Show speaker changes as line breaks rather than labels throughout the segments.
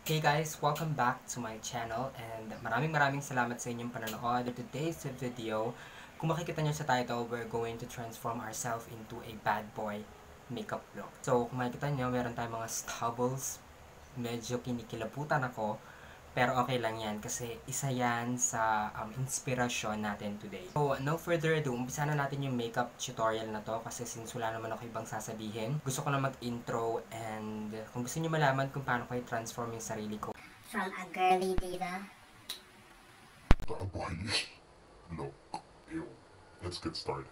Hey guys, welcome back to my channel and maraming salamat sa inyong panonood. In today's video, kung makikita nyo sa title, we're going to transform ourselves into a bad boy makeup look. So, kung makikita nyo, meron tayong mga stubbles. Medyo kinikilabutan ako. Pero okay lang yan kasi isa yan sa inspirasyon natin today. So, no further ado, umpisa na natin yung makeup tutorial na to kasi since wala naman ako ibang sasabihin. Gusto ko na mag-intro and kung gusto niyo malaman kung paano ko i-transform yung sarili ko.
From a girly diva.
Bad boy look. Ew. Let's get started.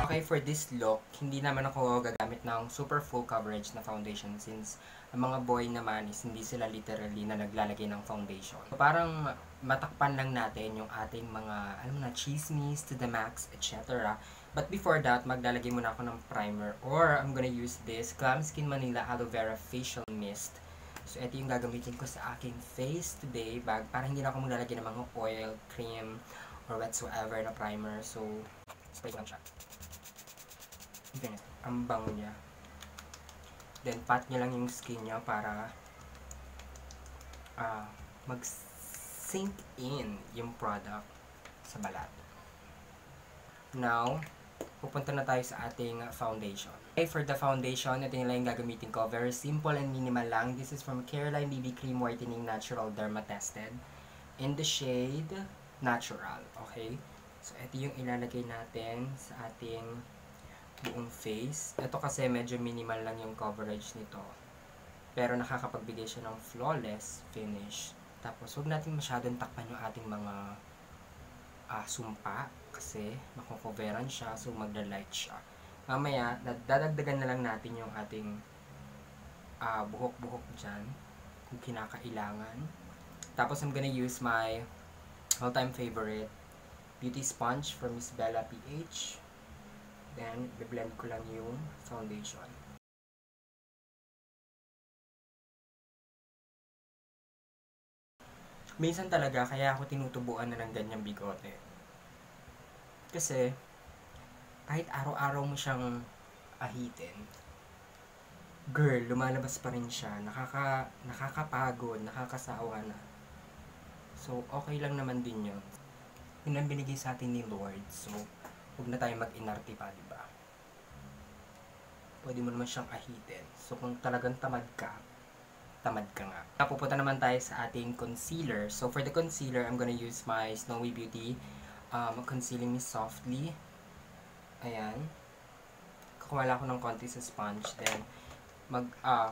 Okay, for this look, hindi naman ako gagamit ng super full coverage na foundation since ang mga boy naman is hindi sila literally na naglalagay ng foundation. So, parang matakpan lang natin yung ating mga, alam mo na, chismis to the max, etc. But before that, maglalagay muna ako ng primer or I'm gonna use this Glam Skin Manila Aloe Vera Facial Mist. So, ito yung gagamitin ko sa aking face today para hindi na ako maglalagay ng mga oil, cream, or whatsoever na primer. So, spray ko lang siya. Ganyan. Ang bango niya. Then, pat niya lang yung skin niya para mag-sink in yung product sa balat. Now, pupunta na tayo sa ating foundation. Okay, for the foundation, ito yung lang gagamitin ko. Very simple and minimal lang. This is from Careline BB Cream Whitening Natural Derma Tested in the shade Natural. Okay? So, ito yung ilalagay natin sa ating buong face. Ito kasi medyo minimal lang yung coverage nito. Pero nakakapagbigay siya ng flawless finish. Tapos, huwag natin masyadong takpan yung ating mga sumpa kasi makukoveran siya, so magda-light siya. Mamaya, dadagdagan na lang natin yung ating buhok-buhok dyan kung kinakailangan. Tapos, I'm gonna use my all-time favorite beauty sponge from Miss Bella PH. Then, i-blend ko lang yung foundation. Minsan talaga, kaya ako tinutubuan na ng ganyang bigote. Kasi, kahit araw-araw mo siyang ahitin, girl, lumalabas pa rin siya. Nakakapagod, nakakasawa na. So, okay lang naman din yun. Yun ang binigay sa atin ni Lord. So, huwag na tayo mag-inarte pa, diba? Pwede mo naman siyang ahitin. So, kung talagang tamad ka nga. Napupunta naman tayo sa ating concealer. So, for the concealer, I'm gonna use my Snowy Beauty Concealing Me Softly. Ayan. Kukuha lang ako ng konti sa sponge. Then,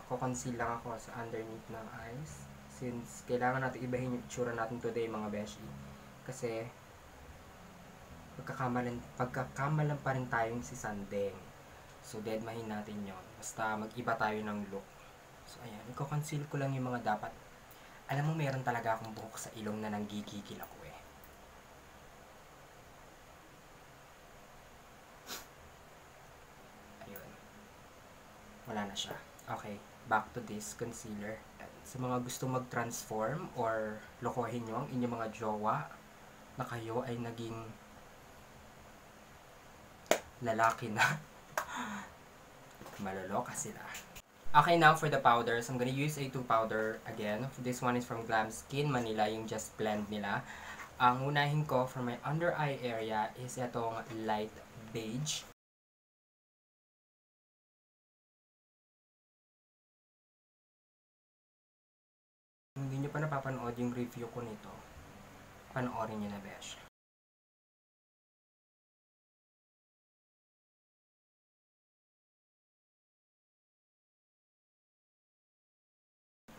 kukonceal lang ako sa underneath ng eyes. Since, kailangan natin ibahin yung itsura natin today, mga beshi. Kasi, pagkakamalan pa rin tayong si Sandeng. So, deadmahin natin yon. Basta mag-iba tayo ng look. So, ayan. Iko-conceal ko lang yung mga dapat. Alam mo, meron talaga akong buhok sa ilong na nanggigigil ako eh. Ayun. Wala na siya. Okay. Back to this concealer. Sa mga gusto mag-transform or lokohin nyo ang inyong mga jowa na kayo ay naging lalaki na. Maloloka sila. Okay, now for the powders, I'm gonna use a 2 powder again. This one is from Glam Skin Manila, yung Just Blend nila. Ang unahin ko for my under eye area is itong light beige. Kung hindi nyo pa napapanood yung review ko nito, panoorin nyo na, besh.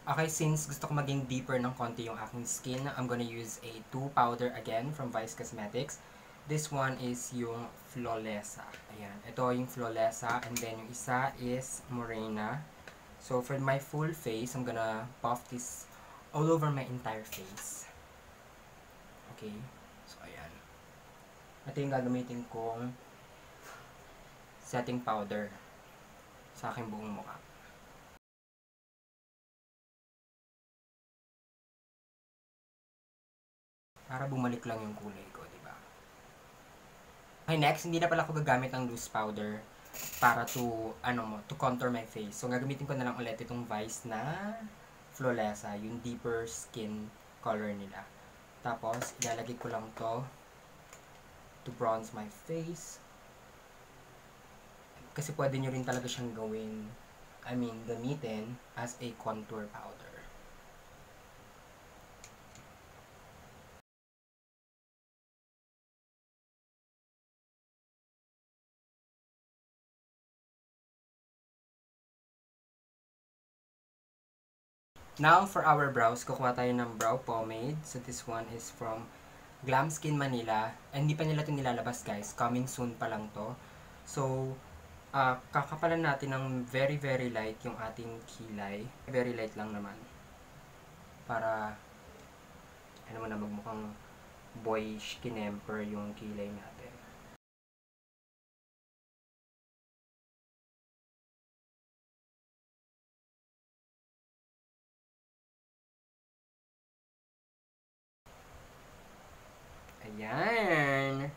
Okay, since gusto ko maging deeper ng konti yung aking skin, I'm gonna use a 2 powder again from Vice Cosmetics. This one is yung Flawlessa. Ayan, ito yung Flawlessa. And then yung isa is Morena. So for my full face, I'm gonna buff this all over my entire face. Okay, so ayan. Ito yung gagamitin kong setting powder sa aking buong mukha. Para bumalik lang yung kulay ko, diba? Okay, next, hindi na pala ako gagamit ng loose powder. para to contour my face. So, gagamitin ko na lang ulit itong Vice na Flawlessa, yung deeper skin color nila. Tapos, ilalagay ko lang to bronze my face. Kasi pwede nyo rin talaga siyang gamitin as a contour powder. Now, for our brows, kukuha tayo ng brow pomade. So, this one is from Glam Skin Manila. And hindi pa nila ito nilalabas, guys. Coming soon pa lang to. So, kakapalan natin ng very, very light yung ating kilay. Very light lang naman. Para, magmukhang boyish kinemper yung kilay natin. Ayan.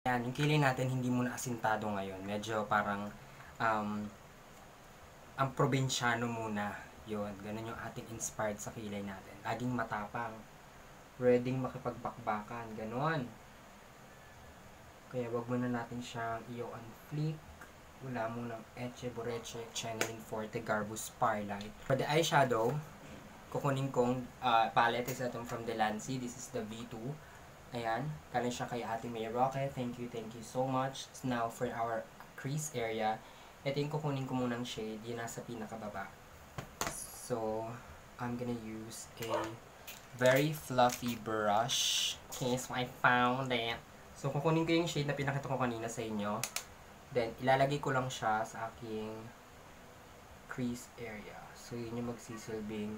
Ayan, yung kilay natin hindi muna asintado ngayon. Medyo parang ang probinsyano muna. Yun, ganun yung ating inspired sa kilay natin. Laging matapang. Ready makipagbakbakan. Ganun. Kaya wag muna natin siyang i-on flick. Wala mo ng Eche Boreche Channeling Forte Garbus Starlight. For the eyeshadow, kukunin kong palette is itong from Delancey. This is the V2. Ayan. Galing siya kay Ate May Roque. Thank you so much. Now, for our crease area, ito yung kukunin ko munang shade. Yung nasa pinakababa. So, I'm gonna use a very fluffy brush. Okay, so I found it. So, kukunin ko yung shade na pinakita ko kanina sa inyo. Then, ilalagay ko lang siya sa aking crease area. So, yun yung magsisilbing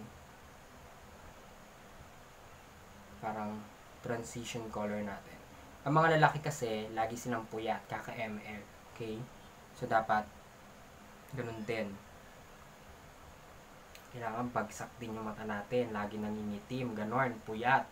parang transition color natin. Ang mga lalaki kasi, lagi silang puyat, kaka-ML. Okay? So, dapat ganun din. Kailangan bagsak din yung mata natin. Lagi nangingitim, ganon, puyat.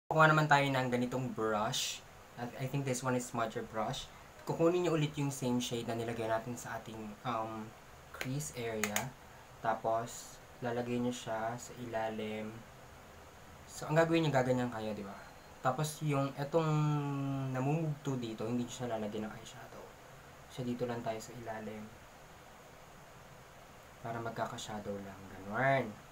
Kukuha naman tayo ng ganitong brush. I think this one is smudger brush. Kukunin niyo ulit yung same shade na nilagay natin sa ating crease area. Tapos, lalagay niyo siya sa ilalim. So, ang gagawin niyo, gaganyan kayo, di ba? Tapos, yung etong namumugto dito, hindi niyo siya lalagyan ng eyeshadow. So, dito lang tayo sa ilalim. Para magkaka-shadow lang. Ganun.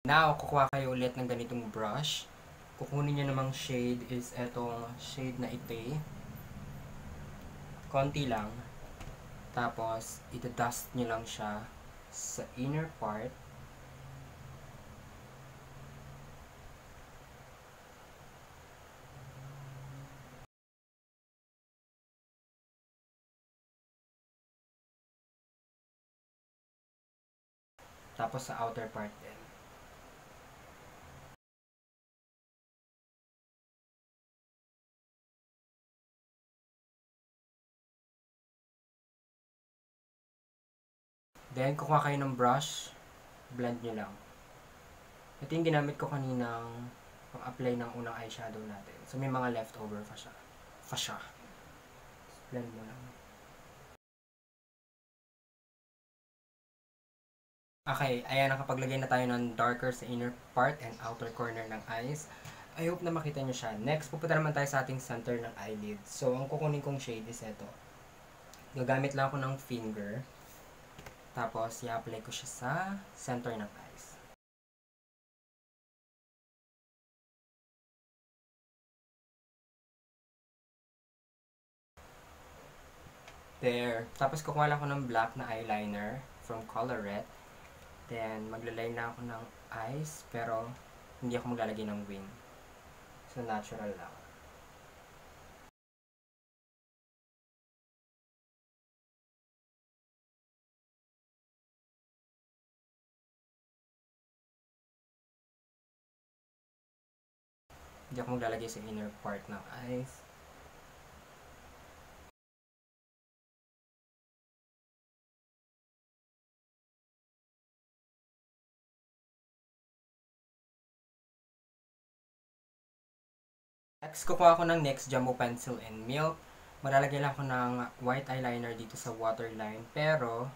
Now, kukuha kayo ulit ng ganitong brush. Kukunin nyo namang shade is etong shade na ite. Konti lang. Tapos, ita-dust nyo lang siya sa inner part. Tapos sa outer part din. Then, kukuha kayo ng brush, blend nyo lang. Ito yung ginamit ko kaninang pang-apply ng unang eyeshadow natin. So, may mga leftover pa siya. Blend mo lang. Okay, ayan, nakapaglagay na tayo ng darker sa inner part and outer corner ng eyes. I hope na makita nyo siya. Next, pupunta naman tayo sa ating center ng eyelid. So, ang kukunin kong shade is ito. Gagamit lang ako ng finger. Tapos, i-apply ko siya sa center ng eyes. There. Tapos kukuha lang ako ng black na eyeliner from Colorette. Then, maglalay na ako ng eyes, pero hindi ako maglalagay ng wing. So, natural lang. Hindi ako maglalagay sa inner part ng eyes. Next, kukuha ko ng NYX Jumbo Pencil and Milk. Maglalagay lang ako ng white eyeliner dito sa waterline. Pero,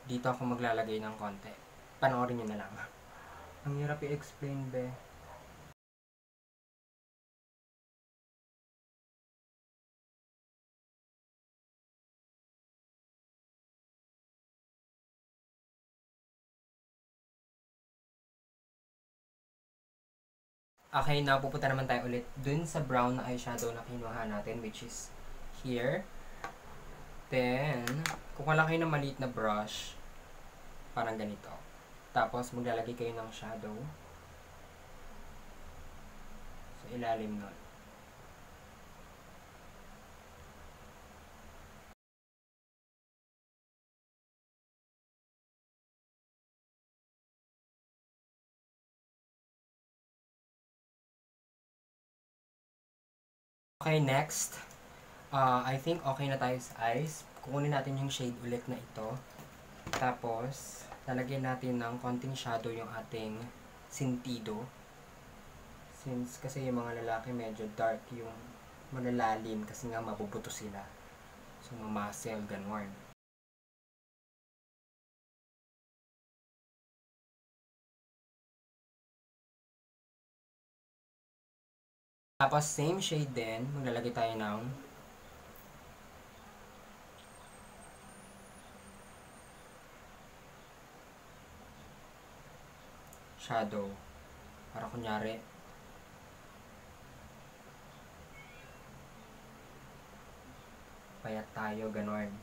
dito ako maglalagay ng konti. Panoorin nyo na lang. Ang hirap i-explain, be. Okay, now pupunta naman tayo ulit dun sa brown na eyeshadow na kinuha natin, which is here. Then, kukuha lang kayo ng maliit na brush. Parang ganito. Tapos, maglalagay kayo ng shadow sa ilalim nun. Okay, next. I think okay na tayo sa eyes. Kukunin natin yung shade ulit na ito. Tapos, lalagyan natin ng konting shadow yung ating sentido. Since kasi yung mga lalaki medyo dark yung malalalim kasi nga mabubuto sila. So, mamuscle, ganun. Tapos, same shade din. Maglalagay tayo ng shadow. Para kunyari, payat tayo, ganun.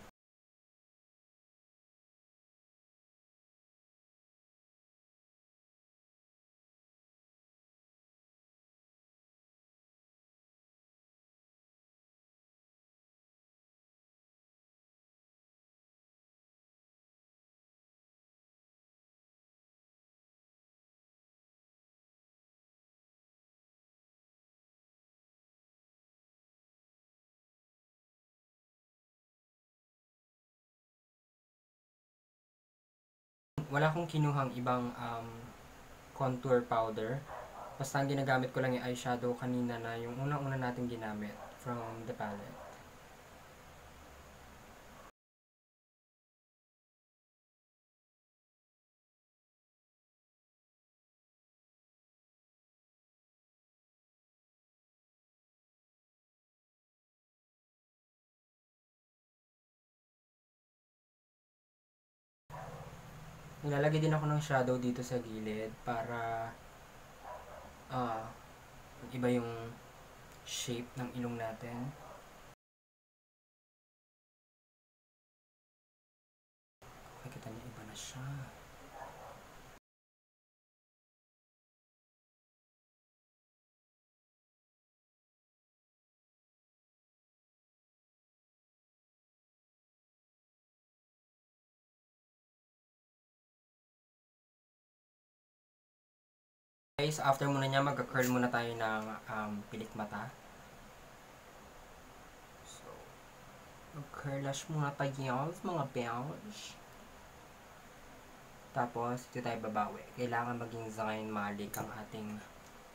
Wala akong kinuhang ibang contour powder. Basta ang ginagamit ko lang yung eyeshadow kanina na yung unang-una natin ginamit from the palette. Nilalagay din ako ng shadow dito sa gilid para iba yung shape ng ilong natin. Makikita niyo, iba na siya. Guys, after muna niya, magka-curl muna tayo ng pilik mata. So, mag-curlash muna tayo, mga bells. Tapos, dito tayo babawi. Kailangan maging zain malik ang ating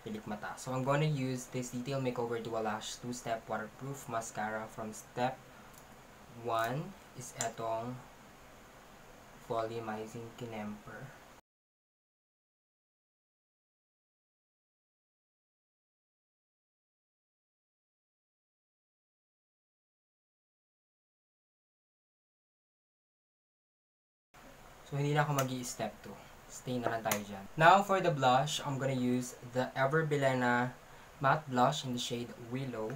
pilik mata. So, I'm gonna use this Detail Makeover Dual Lash 2-Step Waterproof Mascara from step 1 is etong Volumizing Kinemper. So, hindi na ako mag-i-step 2. Stay na lang tayo dyan. Now, for the blush, I'm gonna use the Ever Bilena Matte Blush in the shade Willow.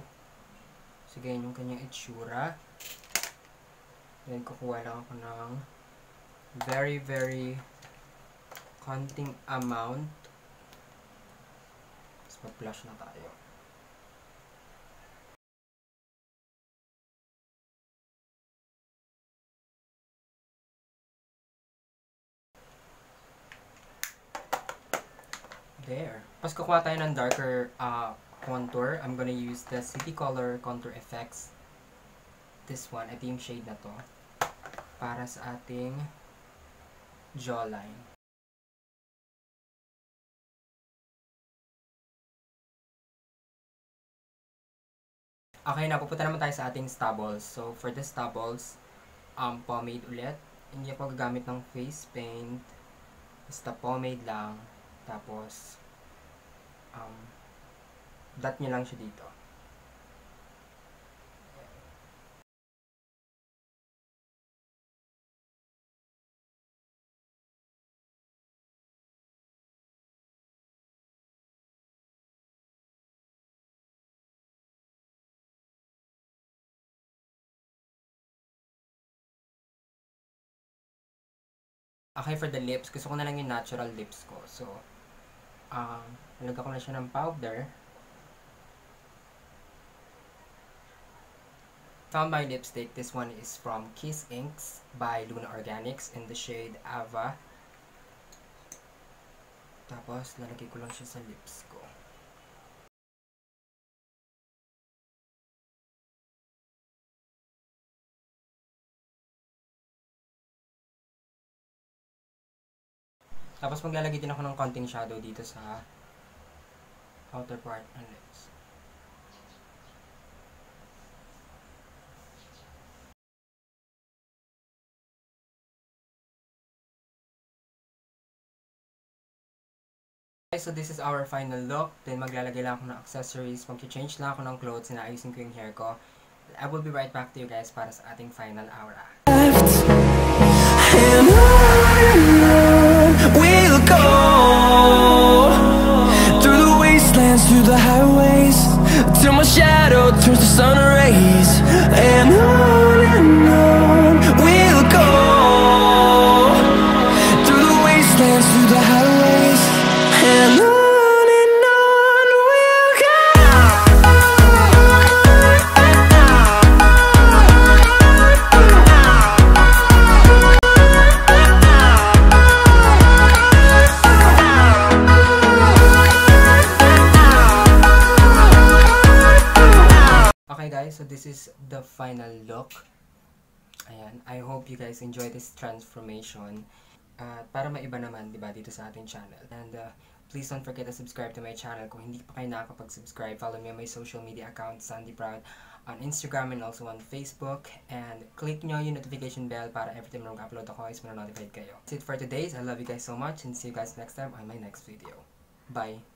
So, ganyan yung kanyang itsura. Then, kukuha lang ako ng very, very konting amount. Tapos, mag-flush na tayo. There. Tapos, kukuha tayo ng darker contour. I'm gonna use the City Color Contour Effects. This one. Ito yung shade na to. Para sa ating jawline. Okay, napupunta naman tayo sa ating stubbles. So, for the stubbles, pomade ulit. Hindi ako gagamit ng face paint. Basta pomade lang. Tapos, dot nyo lang siya dito. Okay, for the lips, gusto ko na lang yung natural lips ko. So, nalagyan ko na siya ng powder. Found my lipstick. This one is from Kiss Inks by Luna Organics in the shade Ava. Tapos, lalagay ko lang siya sa lips ko. Tapos maglalagay din ako ng konting shadow dito sa outer part ng lips. Okay, so this is our final look. Then maglalagay lang ako ng accessories. Mag-change lang ako ng clothes. Inaayusin ko yung hair ko. I will be right back to you guys para sa ating final aura.
We'll go through the wastelands, through the highways, till my shadow turns to sun rays. And on we'll go through the wastelands, through the highways, and on we'll go.
Okay guys, so this is the final look. Ayan, I hope you guys enjoy this transformation. Para maiba naman, di ba, dito sa ating channel. And please don't forget to subscribe to my channel. Kung hindi pa kayo nakakapag-subscribe, follow me on my social media account, Sandy Proud, on Instagram and also on Facebook. And click nyo yung notification bell para every time na mag-upload ako is ma-notified kayo. That's it for today. I love you guys so much and see you guys next time on my next video. Bye!